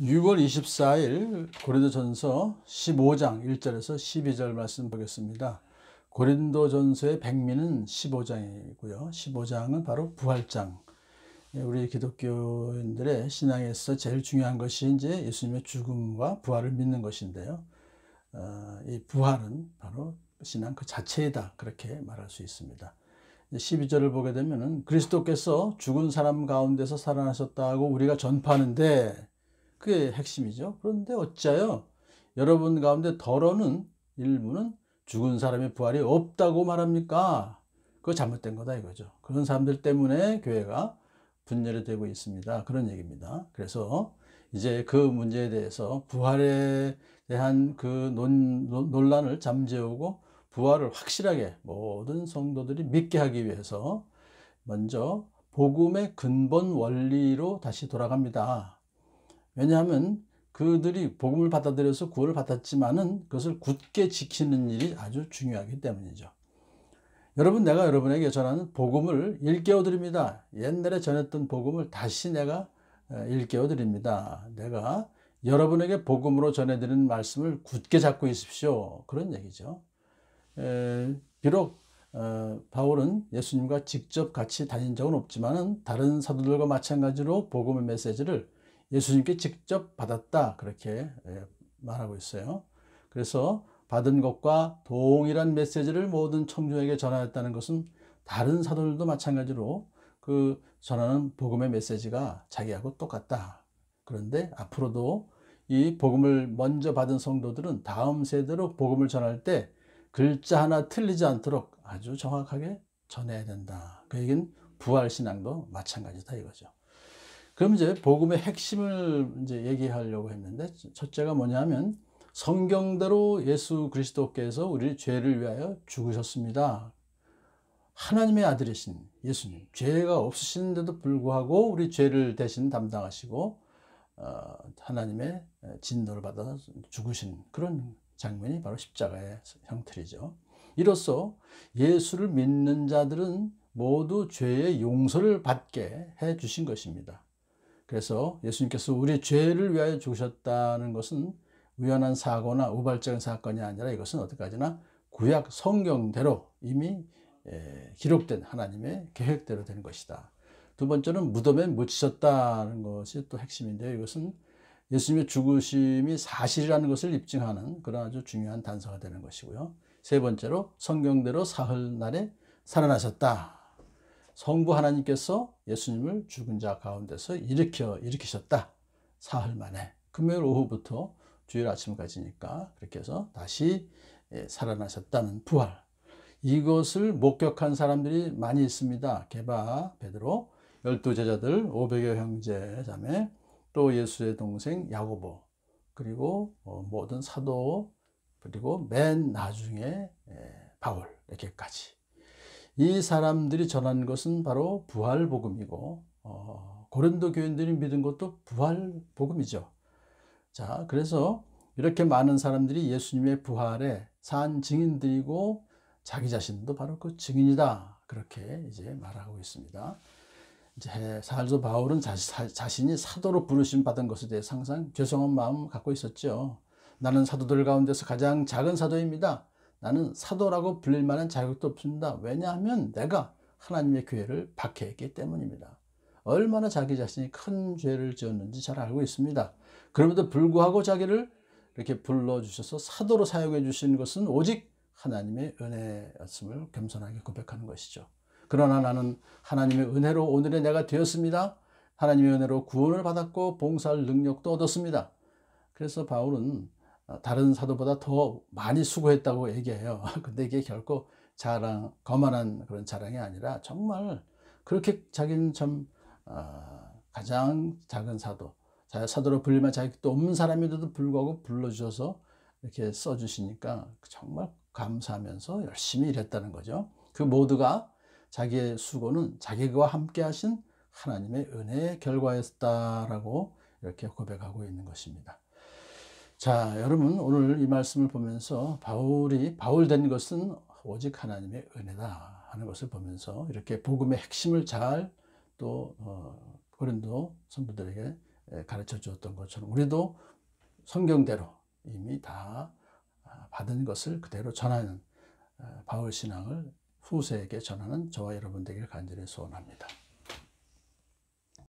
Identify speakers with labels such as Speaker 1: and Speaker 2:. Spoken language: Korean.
Speaker 1: 6월 24일 고린도전서 15장 1절에서 12절 말씀 보겠습니다. 고린도전서의 백미는 15장이고요. 15장은 바로 부활장. 우리 기독교인들의 신앙에서 제일 중요한 것이 이제 예수님의 죽음과 부활을 믿는 것인데요. 이 부활은 바로 신앙 그 자체이다. 그렇게 말할 수 있습니다. 12절을 보게 되면은 그리스도께서 죽은 사람 가운데서 살아나셨다고 우리가 전파하는데 그게 핵심이죠. 그런데 어찌하여 여러분 가운데 더러는 일부는 죽은 사람의 부활이 없다고 말합니까? 그거 잘못된 거다 이거죠. 그런 사람들 때문에 교회가 분열이 되고 있습니다. 그런 얘기입니다. 그래서 이제 그 문제에 대해서 부활에 대한 그 논란을 잠재우고 부활을 확실하게 모든 성도들이 믿게 하기 위해서 먼저 복음의 근본 원리로 다시 돌아갑니다. 왜냐하면 그들이 복음을 받아들여서 구원을 받았지만은 그것을 굳게 지키는 일이 아주 중요하기 때문이죠. 여러분, 내가 여러분에게 전하는 복음을 일깨워 드립니다. 옛날에 전했던 복음을 다시 내가 일깨워 드립니다. 내가 여러분에게 복음으로 전해드리는 말씀을 굳게 잡고 있으십시오. 그런 얘기죠. 비록 바울은 예수님과 직접 같이 다닌 적은 없지만 다른 사도들과 마찬가지로 복음의 메시지를 예수님께 직접 받았다 그렇게 말하고 있어요. 그래서 받은 것과 동일한 메시지를 모든 청중에게 전하였다는 것은 다른 사도들도 마찬가지로 그 전하는 복음의 메시지가 자기하고 똑같다. 그런데 앞으로도 이 복음을 먼저 받은 성도들은 다음 세대로 복음을 전할 때 글자 하나 틀리지 않도록 아주 정확하게 전해야 된다. 그 얘기는 부활신앙도 마찬가지다 이거죠. 그럼 이제 복음의 핵심을 이제 얘기하려고 했는데 첫째가 뭐냐면 성경대로 예수 그리스도께서 우리 죄를 위하여 죽으셨습니다. 하나님의 아들이신 예수님, 죄가 없으신데도 불구하고 우리 죄를 대신 담당하시고 하나님의 진노를 받아 죽으신 그런 장면이 바로 십자가의 형틀이죠. 이로써 예수를 믿는 자들은 모두 죄의 용서를 받게 해 주신 것입니다. 그래서 예수님께서 우리 죄를 위하여 죽으셨다는 것은 우연한 사고나 우발적인 사건이 아니라 이것은 어디까지나 구약 성경대로 이미 기록된 하나님의 계획대로 된 것이다. 두 번째는 무덤에 묻히셨다는 것이 또 핵심인데요. 이것은 예수님의 죽으심이 사실이라는 것을 입증하는 그런 아주 중요한 단서가 되는 것이고요. 세 번째로 성경대로 사흘날에 살아나셨다. 성부 하나님께서 예수님을 죽은 자 가운데서 일으키셨다. 사흘 만에 금요일 오후부터 주일 아침까지니까 그렇게 해서 다시 살아나셨다는 부활. 이것을 목격한 사람들이 많이 있습니다. 게바, 베드로, 12제자들, 500여 형제 자매, 또 예수의 동생 야고보, 그리고 모든 사도, 그리고 맨 나중에 바울 이렇게까지. 이 사람들이 전한 것은 바로 부활 복음이고 고린도 교인들이 믿은 것도 부활 복음이죠. 자, 그래서 이렇게 많은 사람들이 예수님의 부활에 산 증인들이고 자기 자신도 바로 그 증인이다. 그렇게 이제 말하고 있습니다. 이제 사도 바울은 자신이 사도로 부르심 받은 것에 대해 항상 죄송한 마음 갖고 있었죠. 나는 사도들 가운데서 가장 작은 사도입니다. 나는 사도라고 불릴 만한 자격도 없습니다. 왜냐하면 내가 하나님의 교회를 박해했기 때문입니다. 얼마나 자기 자신이 큰 죄를 지었는지 잘 알고 있습니다. 그럼에도 불구하고 자기를 이렇게 불러주셔서 사도로 사용해 주신 것은 오직 하나님의 은혜였음을 겸손하게 고백하는 것이죠. 그러나 나는 하나님의 은혜로 오늘의 내가 되었습니다. 하나님의 은혜로 구원을 받았고 봉사할 능력도 얻었습니다. 그래서 바울은 다른 사도보다 더 많이 수고했다고 얘기해요. 근데 이게 결코 거만한 그런 자랑이 아니라 정말 그렇게 자기는 참 가장 작은 사도로 불릴만 자격도 없는 사람인데도 불구하고 불러주셔서 이렇게 써주시니까 정말 감사하면서 열심히 일했다는 거죠. 그 모두가 자기의 수고는 자기와 함께 하신 하나님의 은혜의 결과였다라고 이렇게 고백하고 있는 것입니다. 자, 여러분 오늘 이 말씀을 보면서 바울 된 것은 오직 하나님의 은혜다 하는 것을 보면서 이렇게 복음의 핵심을 잘 또 고린도 성도들에게 가르쳐 주었던 것처럼 우리도 성경대로 이미 다 받은 것을 그대로 전하는 바울 신앙을 후세에게 전하는 저와 여러분 되기를 간절히 소원합니다.